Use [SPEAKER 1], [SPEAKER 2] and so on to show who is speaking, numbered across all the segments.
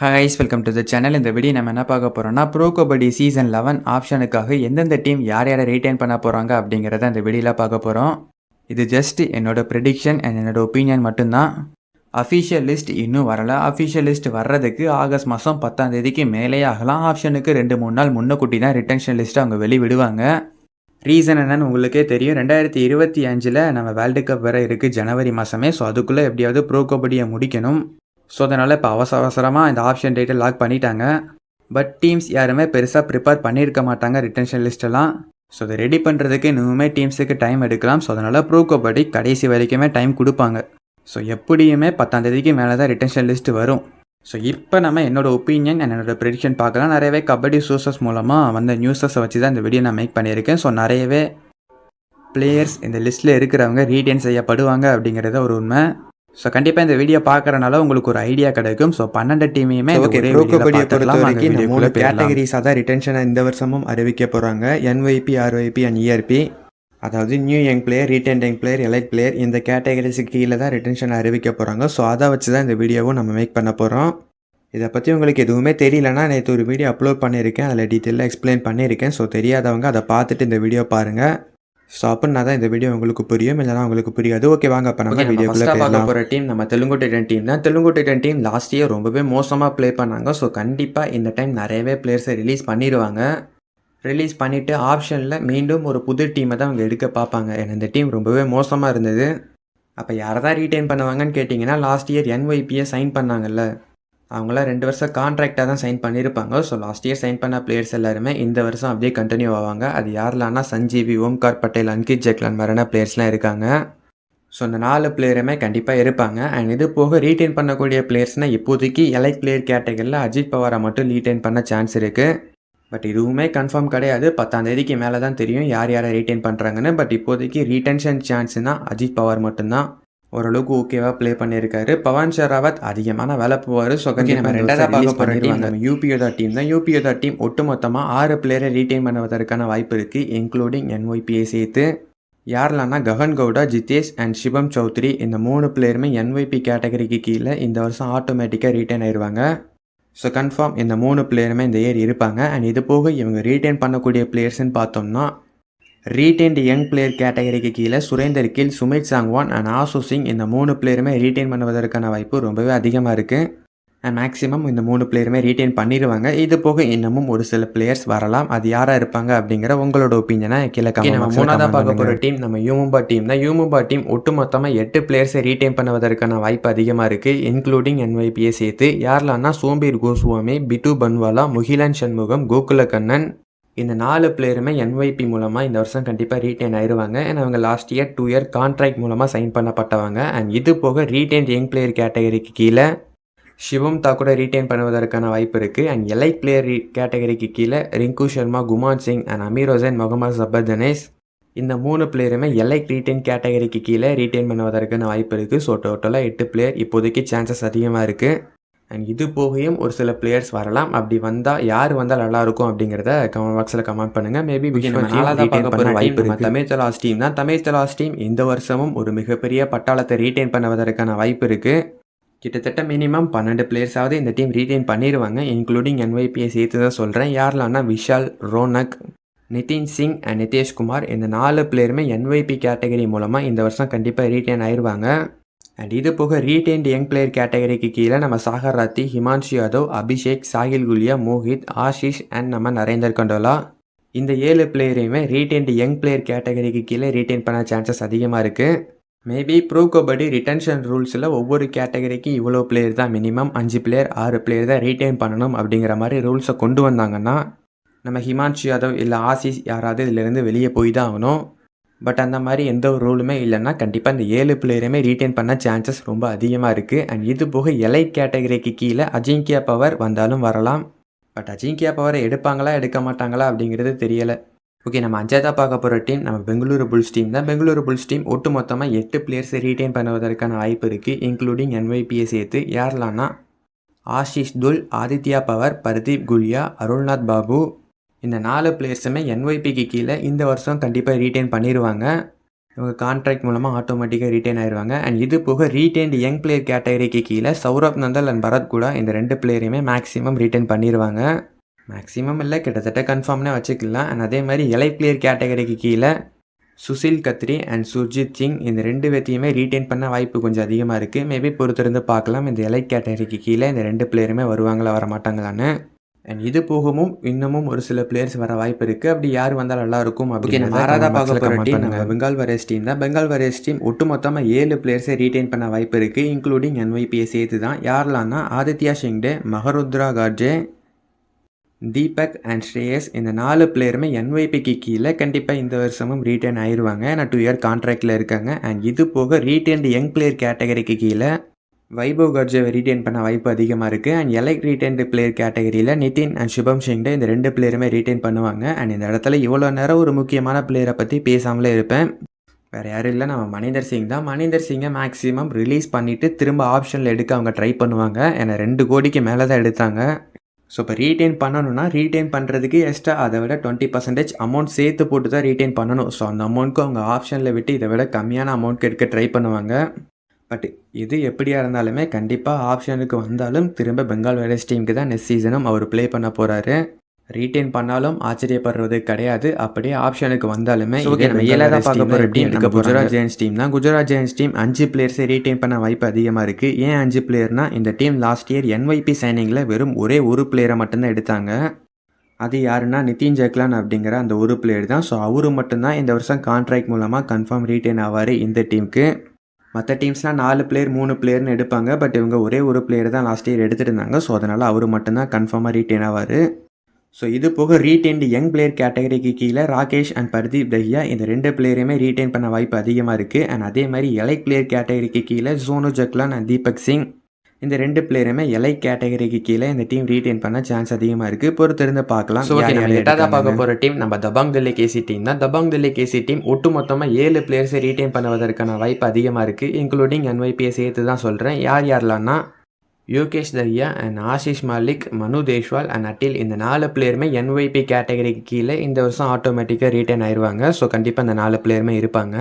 [SPEAKER 1] ஹாய்ஸ் welcome to the channel. இந்த video நம்ம என்ன பார்க்க போறோம்னா, ப்ரோ கபடி சீசன் 11 ஆப்ஷனுக்காக எந்தெந்த டீம் யார் யாரை ரீடைன் பண்ண போறாங்க அப்படிங்கிறத இந்த வீடியோல பார்க்க போறோம். இது ஜஸ்ட் என்னோட ப்ரெடிக்ஷன் அண்ட் என்னோட ஒப்பீனியன் மட்டும்தான். அஃபிஷியல் லிஸ்ட் இன்னும் வரல. அஃபிஷியல் லிஸ்ட் வர்றதுக்கு ஆகஸ்ட் மாதம் 10ஆம் தேதிக்கு மேலேயே ஆகலாம். ஆப்ஷனுக்கு 2-3 நாள் முன்னக்கூட்டி தான் ரிட்டன்ஷன் லிஸ்ட்டை அவங்க வெளிவிடுவாங்க. ரீசன் என்னன்னு உங்களுக்கே தெரியும். 2025ல் நம்ம வேர்ல்டு கப் வேறு இருக்குது ஜனவரி மாதமே. ஸோ அதுக்குள்ளே எப்படியாவது ப்ரோ கபடியை முடிக்கணும். ஸோ அதனால் இப்போ அவசரமாக இந்த ஆப்ஷன் டேட்டை லாக் பண்ணிட்டாங்க. பட் டீம்ஸ் யாருமே பெருசாக ப்ரிப்பேர் பண்ணியிருக்க மாட்டாங்க ரிட்டன்ஷன் லிஸ்ட்டெல்லாம். ஸோ அதை ரெடி பண்ணுறதுக்கு இன்னுமே டீம்ஸுக்கு டைம் எடுக்கலாம். ஸோ அதனால் ப்ரோ கபடி கடைசி வரைக்குமே டைம் கொடுப்பாங்க. ஸோ எப்படியுமே 10ஆம் தேதிக்கு மேலே தான் ரிட்டன்ஷன் லிஸ்ட்டு வரும். ஸோ இப்போ நம்ம என்னோட ஒப்பீனியன் என்னோட ப்ரெடிக்ஷன் பார்க்கலாம். நிறையவே கபடி சோர்சஸ் மூலமாக வந்த நியூஸஸை வச்சு தான் இந்த வீடியோ நான் மேக் பண்ணியிருக்கேன். ஸோ நிறையவே பிளேயர்ஸ் இந்த லிஸ்ட்டில் இருக்கிறவங்க ரீடைன் செய்யப்படுவாங்க அப்படிங்கிறத ஒரு உண்மை. ஸோ கண்டிப்பாக இந்த வீடியோ பார்க்குறனால உங்களுக்கு ஒரு ஐடியா கிடைக்கும். ஸோ 12 டீமையுமே
[SPEAKER 2] ப்ரோ கபடியை பொறுத்த வரைக்கும் 3 கேட்டகரிஸாக தான் ரிட்டன்ஷனை இந்த வருஷமும் அறிவிக்க போகிறாங்க. NYP, RYP and ERP. அதாவது new young player, retained young player, elite player, இந்த கேட்டகரிஸுக்கு கீழே தான் ரிட்டன்ஷனை அறிவிக்க போகிறாங்க. ஸோ அதை வச்சு தான் இந்த வீடியோவும் நம்ம மேக் பண்ண போகிறோம். இதை பற்றி உங்களுக்கு எதுவுமே தெரியலனா நேற்று ஒரு வீடியோ அப்லோட் பண்ணியிருக்கேன். அதில் டீட்டெயிலாக எக்ஸ்பிளைன் பண்ணியிருக்கேன். ஸோ தெரியாதவங்க அதை பார்த்துட்டு இந்த வீடியோ பாருங்கள். ஸோ அப்படின்னா தான் இந்த வீடியோ உங்களுக்கு புரியும், இல்லைனா உங்களுக்கு புரியாது. ஓகே, வாங்க அப்போ நம்ம வீடியோக்குள்ளே பார்க்க போகிற டீம் நம்ம தெலுங்கு டைட்டன் டீம் தான். Telugu Titan team last year ரொம்பவே மோசமாக ப்ளே பண்ணாங்க. ஸோ கண்டிப்பாக இந்த டைம் நிறையவே பிளேயர்ஸை ரிலீஸ் பண்ணிடுவாங்க. ரிலீஸ் பண்ணிவிட்டு ஆப்ஷனில் மீண்டும் ஒரு புது டீமை தான் அவங்க எடுக்க பார்ப்பாங்க. ஏன்னா இந்த டீம் ரொம்பவே மோசமாக இருந்தது. அப்போ யாரை தான் ரீடைன் பண்ணுவாங்கன்னு கேட்டிங்கன்னா, லாஸ்ட் இயர் என்ஒய்பியை சைன் பண்ணாங்கல்ல, அவங்களாம் 2 வருஷம் கான்ட்ராக்டாக தான் சைன் பண்ணியிருப்பாங்க. ஸோ லாஸ்ட் இயர் சைன் பண்ண பிளேயர்ஸ் எல்லாருமே இந்த வருஷம் அப்படியே கண்டினியூ ஆவாங்க. அது யாரெல்லாம்னா சஞ்சீவி, ஓம்கார் பட்டேல், அன்கித் ஜக்லான் மாதிரியான பிளேயர்ஸ்லாம் இருக்காங்க. ஸோ இந்த 4 பிளேயருமே கண்டிப்பாக இருப்பாங்க. அண்ட் இது போக ரீடைன் பண்ணக்கூடிய பிளேயர்ஸ்னால் இப்போதைக்கு எலைட் பிளேயர் கேட்டகரியில் அஜித் பவாரை மட்டும் ரீடைன் பண்ண சான்ஸ் இருக்குது. பட் இதுவுமே கன்ஃபார்ம் கிடையாது. 10ஆம் தேதிக்கு மேலே தான் தெரியும் யார் யாரை ரீடைன் பண்ணுறாங்கன்னு. பட் இப்போதைக்கு ரீடென்ஷன் சான்ஸ்னால் அஜித் பவார் மட்டும்தான். ஓரளவுக்கு ஓகேவாக ப்ளே பண்ணியிருக்காரு. பவன் ஷராவத் அதிகமான வேலை போவார். ஸோ நம்ம ரெண்டாவது பார்க்க போகிற டீம் நம்ம யூபியோதா டீம் தான். யூபியோதா டீம் ஒட்டுமொத்தமாக 6 பிளேயரை ரீடைன் பண்ணுவதற்கான வாய்ப்பு இருக்குது, இன்க்ளூடிங் என்ஒய்பியை சேர்த்து. யாரெல்லாம்னா ககன் கவுடா, ஜிதேஷ் அண்ட் சிவம் சௌத்ரி, இந்த 3 பிளேயருமே என்ஒய்பி கேட்டகரிக்கு கீழே இந்த வருஷம் ஆட்டோமேட்டிக்காக ரீடைன் ஆயிடுவாங்க. ஸோ கன்ஃபார்ம் இந்த 3 பிளேயருமே இந்த இயர் இருப்பாங்க. அண்ட் இது போக இவங்க ரீடைன் பண்ணக்கூடிய பிளேயர்ஸ்ன்னு பார்த்தோம்னா, ரீடைன்டு யங் பிளேயர் கேட்டகரிக்கு கீழே சுரேந்தர் கில், சுமித் சாங்வான் அண்ட் ஆசு சிங், இந்த 3 பிளேயருமே ரீடைன் பண்ணுவதற்கான வாய்ப்பு ரொம்பவே அதிகமாக இருக்குது. அண்ட் மேக்ஸிமம் இந்த 3 பிளேயருமே ரீடைன் பண்ணிடுவாங்க. இது போக இன்னமும் ஒரு சில பிளேயர்ஸ் வரலாம். அது யாராக இருப்பாங்க அப்படிங்கிற உங்களோட ஒப்பீனியனை கீழே நம்ம மூணாவதாக பார்க்க போகிற டீம் நம்ம யூமும்பா டீம் தான். யூமும்பா டீம் ஒட்டுமொத்தமாக 8 பிளேயர்ஸை ரீடைன் பண்ணுவதற்கான வாய்ப்பு அதிகமாக இருக்குது, இன்க்ளூடிங் என்ஒய்பியை சேர்த்து. யாரெல்லாம்னா சோம்பீர் கோஸ்வாமி, பிட்டு பன்வாலா, முகிலன் சண்முகம், கோகுல கண்ணன், இந்த 4 பிளேயருமே என்ஒய்பி மூலமாக இந்த வருஷம் கண்டிப்பாக ரீடைன் ஆயிடுவாங்க. ஏன்னா அவங்க லாஸ்ட் இயர் 2 இயர் கான்ட்ராக்ட் மூலமாக சைன் பண்ணப்பட்டவங்க. அண்ட் இது போக ரீடைன் யங் பிளேயர் கேட்டகரிக்கு கீழே சிவம் தாக்கூட ரீடைன் பண்ணுவதற்கான வாய்ப்பு இருக்குது. அண்ட் எலைட் பிளேயர் கேட்டகரிக்கு கீழே ரிங்கு சர்மா, குமான் சிங் அண்ட் அமீர் ஹுசைன், முகமது ஜபர் தனேஷ், இந்த 3 பிளேயருமே எலைட் ரீடைன் கேட்டகரிக்கு கீழே ரீடைன் பண்ணுவதற்கான வாய்ப்பு இருக்குது. ஸோ டோட்டலாக 8 பிளேயர் இப்போதைக்கு சான்சஸ் அதிகமாக இருக்குது. அண்ட் இது போகையும் ஒரு சில பிளேயர்ஸ் வரலாம். அப்படி வந்தால் யார் வந்தால் நல்லாயிருக்கும் அப்படிங்கிறத கமெண்ட் பாக்ஸில் கமெண்ட் பண்ணுங்கள். மேபி தமிழ் தலாஸ் டீம் தான். தமிழ் தலாஸ் டீம் இந்த வருஷமும் ஒரு மிகப்பெரிய பட்டாளத்தை ரீடைன் பண்ணுவதற்கான வாய்ப்பு இருக்குது. கிட்டத்தட்ட மினிமம் 12 பிளேயர்ஸாவது இந்த டீம் ரீடைன் பண்ணிடுவாங்க, இன்க்ளூடிங் என்ஒய்பியை சேர்த்து தான் சொல்கிறேன். யாரெல்லாம்னா விஷால், ரோனக், நிதின் சிங் அண்ட் நிதேஷ்குமார், இந்த 4 பிளேயருமே என்ஒய்பி கேட்டகரி மூலமாக இந்த வருஷம் கண்டிப்பாக ரீடைன் ஆயிடுவாங்க. அண்ட் இது போக ரீடைன்டு யங் பிளேயர் கேட்டகரிக்கு கீழே நம்ம சாகர் ராத்தி, ஹிமான்ஷு யாதவ், அபிஷேக், சாகில் குலியா, மோஹித், ஆஷிஷ் அண்ட் நம்ம நரேந்தர் கண்டோலா, இந்த 7 பிளேயரையுமே ரீடைன்டு யங் பிளேயர் கேட்டகரிக்கு கீழே ரீடைன் பண்ண சான்சஸ் அதிகமாக இருக்குது. மேபி ப்ரோ கபடி ரிட்டன்ஷன் ரூல்ஸில் ஒவ்வொரு கேட்டகரிக்கு இவ்வளோ பிளேயர் தான், மினிமம் 5 பிளேயர் 6 பிளேயர் தான் ரீடைன் பண்ணணும் அப்படிங்கிற மாதிரி ரூல்ஸை கொண்டு வந்தாங்கன்னா நம்ம ஹிமான்ஷு யாதவ் இல்லை ஆஷிஷ் யாராவது இதிலேருந்து வெளியே போய் தான் ஆகணும். பட் அந்த மாதிரி எந்த ஒரு ரூலுமே இல்லைன்னா கண்டிப்பாக இந்த 7 பிளேயருமே ரீடைன் பண்ண சான்சஸ் ரொம்ப அதிகமாக இருக்குது. அண்ட் இது போக எலைட் கேட்டகரிக்கு கீழே அஜிங்கியா பவர் வந்தாலும் வரலாம். பட் அஜிங்கியா பவரை எடுப்பாங்களா எடுக்க மாட்டாங்களா அப்படிங்கிறது தெரியலை. ஓகே, நம்ம 5ஆவதாக பார்க்க போகிற டீம் நம்ம பெங்களூரு புல்ஸ் டீம் தான். பெங்களூரு புல்ஸ் டீம் ஒட்டுமொத்தமாக 8 பிளேயர்ஸை ரீடைன் பண்ணுவதற்கான வாய்ப்பு இருக்குது, இன்க்ளூடிங் என்ஒய்பியை சேர்த்து. யாரெல்லாம்னா ஆஷிஷ் துல், ஆதித்யா பவர், பர்தீப் குலியா, அருள்நாத் பாபு, இந்த 4 பிளேயர்ஸுமே என்ஒய்பிக்கு கீழே இந்த வருஷம் கண்டிப்பாக ரீடைன் பண்ணிடுவாங்க. இவங்க கான்ட்ராக்ட் மூலமாக ஆட்டோமேட்டிக்காக ரீட்டைன் ஆயிடுவாங்க. அண்ட் இது போக ரீட்டைன்டு யங் பிளேயர் கேட்டகரிக்கு கீழே சௌரப் நந்தல் அண்ட் பரத் கூட இந்த 2 பிளேயரையுமே மேக்ஸிமம் ரீட்டைன் பண்ணிடுவாங்க. மேக்ஸிமம் இல்லை, கிட்டத்தட்ட கன்ஃபார்ம்னே வச்சுக்கலாம். அண்ட் அதே மாதிரி எலைட் பிளேயர் கேட்டகரிக்கு கீழே சுசில் கத்ரி அண்ட் சுர்ஜித் சிங் இந்த 2 பேர்த்தையுமே ரீட்டைன் பண்ண வாய்ப்பு கொஞ்சம் அதிகமாக இருக்குது. மேபி பொறுத்திருந்து பார்க்கலாம் இந்த எலைட் கேட்டகரிக்கு கீழே இந்த 2 பிளேயருமே வருவாங்களா வர மாட்டாங்களான்னு. அண்ட் இது போகவும் இன்னமும் ஒரு சில பிளேயர்ஸ் வர வாய்ப்பு இருக்குது. அப்படி யார் வந்தால் நல்லாயிருக்கும் அப்படின்னு மாறாத பார்க்க போகிற டீம் நம்ம பெங்கால் வாரியர்ஸ் டீம் தான். பெங்கால் வாரியர்ஸ் டீம் ஒட்டுமொத்தமாக 7 பிளேயர்ஸை ரீட்டைன் பண்ண வாய்ப்பு இருக்குது, இன்க்ளூடிங் NYPயை சேர்த்து தான். யாரெல்லாம்னா ஆதித்யா ஷிங்டே, மஹருத்ரா கார்ஜே, தீபக் அண்ட் ஸ்ரேயஸ் இந்த 4 பிளேயருமே NYPக்கு கீழே கண்டிப்பாக இந்த வருஷமும் ரீட்டைன் ஆயிடுவாங்க. ஏன்னா 2 இயர் கான்ட்ராக்டில் இருக்காங்க. அண்ட் இது போக ரீட்டைன்டு யங் பிளேயர் கேட்டகரிக்கு கீழே வைபவ் கர்ஜேவை ரீட்டைன் பண்ண வாய்ப்பு அதிகமாக இருக்குது. அண்ட் எலைட் ரீட்டைன்டு பிளேயர் கேட்டகரியில் நிதின் அண்ட் சுபம் ஷிங்டே இந்த 2 பிளேயருமே ரீட்டைன் பண்ணுவாங்க. அண்ட் இந்த இடத்துல இவ்வளோ நேரம் ஒரு முக்கியமான பிளேயரை பற்றி பேசாமலே இருப்பேன். வேறு யாரும் இல்லை, நம்ம மணிந்தர் சிங் தான். மணிந்தர் சிங்கை மேக்ஸிமம் ரிலீஸ் பண்ணிவிட்டு திரும்ப ஆப்ஷனில் எடுக்க அவங்க ட்ரை பண்ணுவாங்க. ஏன்னா 2 கோடிக்கு மேலே தான் எடுத்தாங்க. ஸோ இப்போ ரீட்டைன் பண்ணணும்னா ரீட்டைன் பண்ணுறதுக்கு எக்ஸ்ட்ரா அதை விட 20% அமௌண்ட் சேர்த்து போட்டு தான் ரீட்டைன் பண்ணணும். ஸோ அந்த அமௌண்ட்க்கு அவங்க ஆப்ஷனில் விட்டு இதை விட கம்மியான அமௌண்ட்க்கு எடுக்க ட்ரை பண்ணுவாங்க. பட் இது எப்படியா இருந்தாலுமே கண்டிப்பாக ஆப்ஷனுக்கு வந்தாலும் திரும்ப பெங்கால் வாரியர்ஸ் டீமுக்கு தான் நெக்ஸ்ட் சீசனும் அவர் ப்ளே பண்ண போகிறாரு. ரீட்டைன் பண்ணாலும் ஆச்சரியப்படுறது கிடையாது. அப்படியே ஆப்ஷனுக்கு வந்தாலுமே நம்ம ஏழாவது பார்க்க போகிற டீம் நம்ம குஜராத் ஜெயன்ஸ் டீம் தான். குஜராத் ஜெயன்ஸ் டீம் 5 பிளேயர்ஸை ரீட்டைன் பண்ண வாய்ப்பு அதிகமாக இருக்குது. ஏன் 5 பிளேயர்னா இந்த டீம் லாஸ்ட் இயர் NYP சைனிங்கில் வெறும் ஒரே ஒரு பிளேயரை மட்டும்தான் எடுத்தாங்க. அது யாருன்னா நிதின் ஜக்லான் அப்படிங்கிற அந்த ஒரு பிளேயர் தான். ஸோ அவரு மட்டும்தான் இந்த வருஷம் கான்ட்ராக்ட் மூலமாக கன்ஃபார்ம் ரீட்டைன் ஆவார் இந்த டீமுக்கு. மற்ற டீம்ஸ்லாம் 4 பிளேயர் 3 பிளேயர்னு எடுப்பாங்க. பட் இவங்க ஒரே ஒரு பிளேயர் தான் லாஸ்ட் இயர் எடுத்துருந்தாங்க. ஸோ அதனால் அவர் மட்டும்தான் கன்ஃபார்மாக ரீட்டைன் ஆவார். ஸோ இது போக ரீட்டைன்டு யங் பிளேயர் கேட்டகரிக்கு கீழே ராகேஷ் அண்ட் பர்தீப் தஹியா இந்த 2 பிளேயரையுமே ரீட்டைன் பண்ண வாய்ப்பு அதிகமாக இருக்குது. அண்ட் அதே மாதிரி எலைட் பிளேயர் கேட்டகரிக்கு கீழே சோனு ஜக்லான் அண்ட் தீபக் சிங் இந்த 2 பிளேயருமே எலைட் கேட்டகரிக்கு கீழே இந்த டீம் ரீட்டைன் பண்ண சான்ஸ் அதிகமாக இருக்குது. பொறுத்திருந்து பார்க்கலாம். ஸோ நம்ம எட்டாவது பார்க்க போகிற டீம் நம்ம தபாங் தில்லி கேசி டீம் தான். தபாங் தில்லி கேசி டீம் ஒட்டுமொத்தமாக 7 பிளேயர்ஸை ரீட்டைன் பண்ணுவதற்கான வாய்ப்பு அதிகமாக இருக்குது, இன்க்ளூடிங் NYPயை சேர்த்து தான் சொல்கிறேன். யாரெல்லாம்னா யோகேஷ் தஹியா அண்ட் ஆஷிஷ் மாலிக், மனு தேஷ்வால் அண்ட் அட்டில் இந்த 4 பிளேயருமே NYP கேட்டகரிக்கு கீழே இந்த வருஷம் ஆட்டோமேட்டிக்காக ரீட்டைன் ஆயிடுவாங்க. ஸோ கண்டிப்பாக இந்த 4 பிளேயருமே இருப்பாங்க.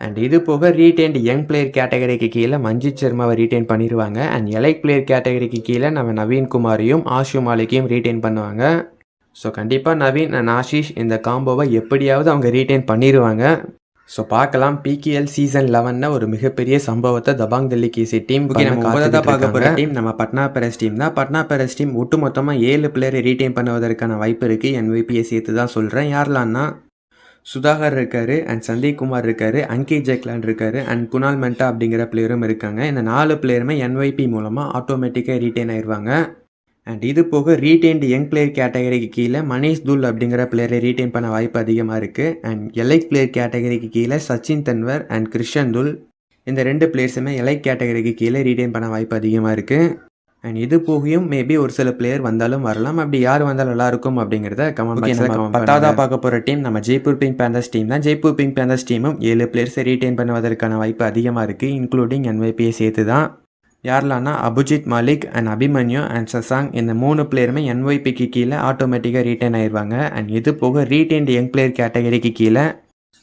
[SPEAKER 2] அண்ட் இது போக ரீட்டைன்டு யங் பிளேயர் கேட்டகரிக்கு கீழே மஞ்சித் சர்மாவை ரீட்டைன் பண்ணிடுவாங்க. அண்ட் எலைட் பிளேயர் கேட்டகரிக்கு கீழே நம்ம நவீன் குமாரையும் ஆஷு மாலிக்கையும் ரீட்டைன் பண்ணுவாங்க. ஸோ கண்டிப்பாக நவீன் அண்ட் ஆஷிஷ் இந்த காம்போவை எப்படியாவது அவங்க ரீட்டைன் பண்ணிடுவாங்க. ஸோ பார்க்கலாம். PKL சீசன் 11 ஒரு மிகப்பெரிய சம்பவத்தை தபாங் தில்லி கேசி டீம் நம்ம பார்க்க போகிற டீம் நம்ம பட்னா பைரேட்ஸ் டீம் தான். பட்னா பைரேட்ஸ் டீம் ஒட்டுமொத்தமாக 7 பிளேயரை ரீட்டைன் பண்ணுவதற்கான வாய்ப்பு இருக்குது. NYPயை சேர்த்து தான் சொல்கிறேன். யாரெல்லாம்னா சுதாகர் இருக்காரு அண்ட் சந்தீப் குமார் இருக்காரு, அங்கித் ஜக்லான் இருக்காரு அண்ட் குணால் மென்டா அப்படிங்கிற பிளேயரும் இருக்காங்க. இந்த 4 பிளேயருமே NYP மூலமாக ஆட்டோமேட்டிக்காக ரீட்டைன் ஆயிடுவாங்க. அண்ட் இது போக ரீட்டைன்டு யங் பிளேயர் கேட்டகரிக்கு கீழே மனிஷ் துல் அப்படிங்கிற பிளேயரை ரீட்டைன் பண்ண வாய்ப்பு அதிகமாக இருக்குது. அண்ட் எலைட் பிளேயர் கேட்டகரிக்கு கீழே சச்சின் தன்வர் அண்ட் கிருஷன் துல் இந்த 2 பிளேயர்ஸுமே எலைட் கேட்டகரிக்கு கீழே ரீட்டைன் பண்ண வாய்ப்பு அதிகமாக இருக்குது. அண்ட் இது போகியும் மேபி ஒரு சில பிளேயர் வந்தாலும் வரலாம். அப்படி யார் வந்தால் நல்லாயிருக்கும் அப்படிங்கிறத பத்தாவதாக பார்க்க போகிற டீம் நம்ம ஜெய்ப்பூர் பிங்க் பேந்தர்ஸ் டீம் தான். ஜெய்ப்பூர் பிங்க் பேந்தர்ஸ் டீமும் 7 பிளேயர்ஸை ரீட்டைன் பண்ணுவதற்கான வாய்ப்பு அதிகமாக இருக்குது, இன்க்ளூடிங் NYPயை சேர்த்து தான். யாரெல்லாம்னா அபிஜித் மாலிக் அண்ட் அபிமன்யு அண்ட் சசாங் இந்த 3 பிளேயருமே NYPக்கு கீழே ஆட்டோமேட்டிக்காக ரீட்டைன் ஆயிடுவாங்க. அண்ட் இது போக ரீட்டைன்டு யங் பிளேயர் கேட்டகரிக்கு கீழே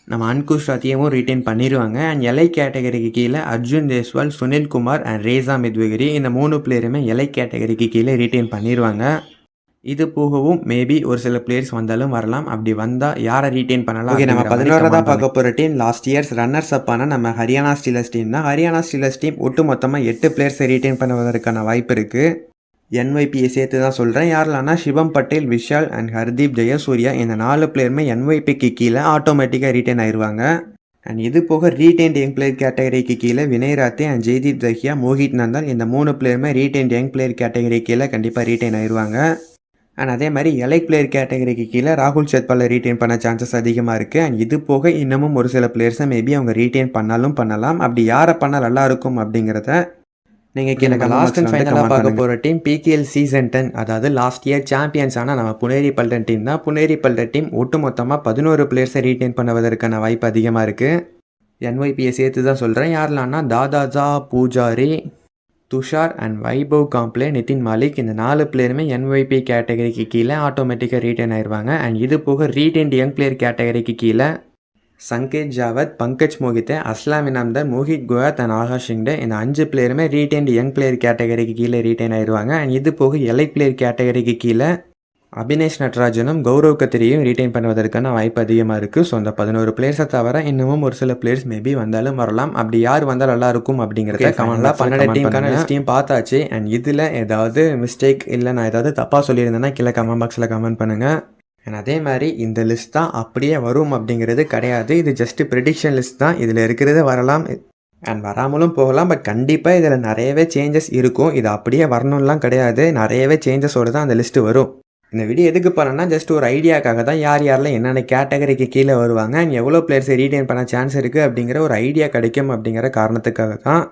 [SPEAKER 2] நம்ம அன்குஷ் ராத்தியவும் ரீட்டைன் பண்ணிடுவாங்க. அண்ட் எலை கேட்டகரிக்கு கீழே அர்ஜுன் தேஸ்வால், சுனில் குமார் அண்ட் ரேசா மித்வகிரி இந்த 3 பிளேயருமே எலை கேட்டகரிக்கு கீழே ரீட்டைன் பண்ணிடுவாங்க. இது போகவும் மேபி ஒரு சில பிளேயர்ஸ் வந்தாலும் வரலாம். அப்படி வந்தால் யாரை ரீட்டைன் பண்ணலாம்? ஓகே, நம்ம 11ஆவதாக பார்க்க போகிற டீம் லாஸ்ட் இயர்ஸ் ரன்னர்ஸ் அப்பான நம்ம ஹரியானா ஸ்டீலர்ஸ் டீம் தான். ஹரியானா ஸ்டீலர்ஸ் டீம் ஒட்டுமொத்தமாக 8 பிளேயர்ஸை ரீட்டைன் பண்ணுவதற்கான வாய்ப்பு இருக்குது. NYPயை சேர்த்து தான் சொல்கிறேன். யாரெல்லாம்னா சிவம் பட்டேல், விஷால் அண்ட் ஹர்தீப் ஜெயசூர்யா இந்த 4 பிளேயருமே NYPக்கு கீழே ஆட்டோமேட்டிக்காக ரீட்டைன் ஆயிடுவாங்க. அண்ட் இது போக ரீட்டைன்டு யங் பிளேயர் கேட்டகரிக்கு கீழே வினய் ராத்தே அண்ட் ஜெய்தீப் தஹியா, மோஹித் நந்தன் இந்த 3 பிளேயருமே ரீட்டைன்டு யங் பிளேயர் கேட்டகரி கீழே கண்டிப்பாக ரீட்டைன் ஆயிடுவாங்க. அண்ட் அதே மாதிரி எலைட் பிளேயர் கேட்டகரிக்கு கீழே ராகுல் சத்பாலை ரீட்டைன் பண்ண சான்சஸ் அதிகமாக இருக்குது. அண்ட் இது போக இன்னமும் ஒரு சில பிளேயர்ஸை மேபி அவங்க ரீட்டைன் பண்ணாலும் பண்ணலாம். அப்படி யாரை பண்ணால் நல்லாயிருக்கும் அப்படிங்கிறத நீங்கள் கேளுங்க. லாஸ்ட் அண்ட் ஃபைனலாக பார்க்க போகிற டீம் PKL சீசன் 10 அதாவது லாஸ்ட் இயர் சாம்பியன்ஸ் ஆனால் நம்ம புனேரி பல்டன் டீம் தான். புனேரி பல்டன் டீம் ஒட்டுமொத்தமாக 11 பிளேயர்ஸை ரீட்டைன் பண்ணுவதற்கான வாய்ப்பு அதிகமாக இருக்குது. NYPயை சேர்த்து தான் சொல்கிறேன். யாரெல்லாம்னா தாதாஜா பூஜாரி, துஷார் அண்ட் வைபவ் காம்ப்ளே, நிதின் மாலிக் இந்த 4 பிளேயருமே NYP கேட்டகரிக்கு கீழே ஆட்டோமேட்டிக்காக ரீட்டைன் ஆயிடுவாங்க. அண்ட் இது போக ரீட்டைன்டு யங் பிளேயர் கேட்டகரிக்கு கீழே சங்கேத் ஜாவத், பங்கஜ் மோகிதே, அஸ்லாம் இனாம்தார், மோஹித் குயாத் அண்ட் ஆகாஷ் ஷிண்டே இந்த 5 பிளேயருமே ரீடைன்டு யங் பிளேயர் கேட்டகரிக்கு கீழே ரீடைன் ஆயிடுவாங்க. அண்ட் இது போக எலைட் பிளேயர் கேட்டகரிக்கு கீழே அபினேஷ் நட்ராஜனும் கௌரவ் கத்திரியும் ரீடைன் பண்ணுவதற்கான வாய்ப்பு அதிகமாக இருக்குது. ஸோ அந்த 11 பிளேயர்ஸை தவிர இன்னமும் ஒரு சில பிளேயர்ஸ் மேபி வந்தாலும் வரலாம். அப்படி யார் வந்தால் நல்லா இருக்கும் அப்படிங்கிறத கமெண்ட்லாம் 12 டீமுக்கான லிஸ்ட்டையும் பார்த்தாச்சு. அண்ட் இதில் ஏதாவது மிஸ்டேக் இல்லை நான் ஏதாவது தப்பாக சொல்லியிருந்தேன்னா கீழே கமெண்ட் பாக்ஸில் கமெண்ட் பண்ணுங்கள். அண்ட் அதே மாதிரி இந்த லிஸ்ட் தான் அப்படியே வரும் அப்படிங்கிறது கிடையாது. இது ஜஸ்ட் ப்ரெடிக்ஷன் லிஸ்ட் தான். இதில் இருக்கிறது வரலாம் அண்ட் வராமலும் போகலாம். பட் கண்டிப்பாக இதில் நிறையவே சேஞ்சஸ் இருக்கும். இது அப்படியே வரணும்லாம் கிடையாது. நிறையவே சேஞ்சஸோடு தான் அந்த லிஸ்ட்டு வரும். இந்த வீடியோ எதுக்கு பண்ணேன்னா ஜஸ்ட் ஒரு ஐடியாக்காக தான் யார் யாரெல்லாம் என்னென்ன கேட்டகரிக்கு கீழே வருவாங்க அண்ட் எவ்வளோ பிளேயர்ஸை ரீடைன் பண்ண சான்ஸ் இருக்குது அப்படிங்கிற ஒரு ஐடியா கிடைக்கும் அப்படிங்கிற காரணத்துக்காக தான்.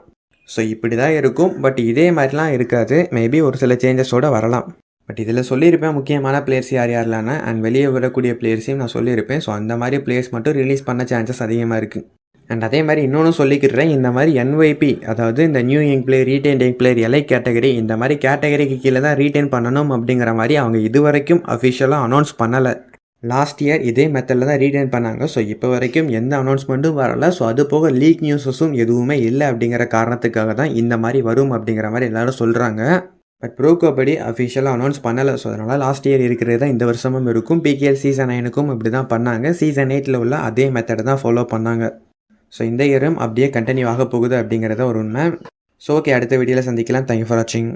[SPEAKER 2] ஸோ இப்படி தான் இருக்கும். பட் இதே மாதிரிலாம் இருக்காது. மேபி ஒரு சில சேஞ்சஸோடு வரலாம். பட் இதில் சொல்லியிருப்பேன் முக்கியமான பிளேயர்ஸ் யார் யாரெல்லாம்னா அண்ட் வெளியே வரக்கூடிய பிளேயர்ஸையும் நான் சொல்லியிருப்பேன். ஸோ அந்த மாதிரி பிளேயர்ஸ் மட்டும் ரிலீஸ் பண்ண சான்சஸ் அதிகமாக இருக்குது. அண்ட் அதே மாதிரி இன்னொன்று சொல்லிக்கிறேன். இந்த மாதிரி NYP அதாவது இந்த new young player, retain young player, எலை கேட்டகரி இந்த மாதிரி கேட்டகரிக்கு கீழே தான் ரீடைன் பண்ணணும் அப்படிங்கிற மாதிரி அவங்க இது வரைக்கும் அஃபிஷியலாக அனௌன்ஸ் பண்ணலை. லாஸ்ட் இயர் இதே மெத்தடில் தான் ரீடைன் பண்ணாங்க. ஸோ இப்போ வரைக்கும் எந்த அனௌன்ஸ்மெண்ட்டும் வரலை. ஸோ அது போக லீக் நியூஸஸும் எதுவுமே இல்லை அப்படிங்கிற காரணத்துக்காக தான் இந்த மாதிரி வரும் அப்படிங்கிற மாதிரி எல்லோரும் சொல்கிறாங்க. பட் ப்ரோ கபடி அஃபிஷியலாக அனௌன்ஸ் பண்ணலை. ஸோ அதனால் லாஸ்ட் இயர் இருக்கிறது தான் இந்த வருஷமும் இருக்கும். PKL சீசன் 9க்கும் இப்படி தான் பண்ணாங்க. சீசன் 8 உள்ள அதே மெத்தடை தான் ஃபாலோ பண்ணாங்க. ஸோ இந்த இயரும் அப்படியே கண்டினியூ ஆக போகுது அப்படிங்கிறத ஒரு உண்மை. ஸோ ஓகே, அடுத்த வீடியோவில் சந்திக்கலாம். தேங்க்யூ ஃபார் வாட்சிங்.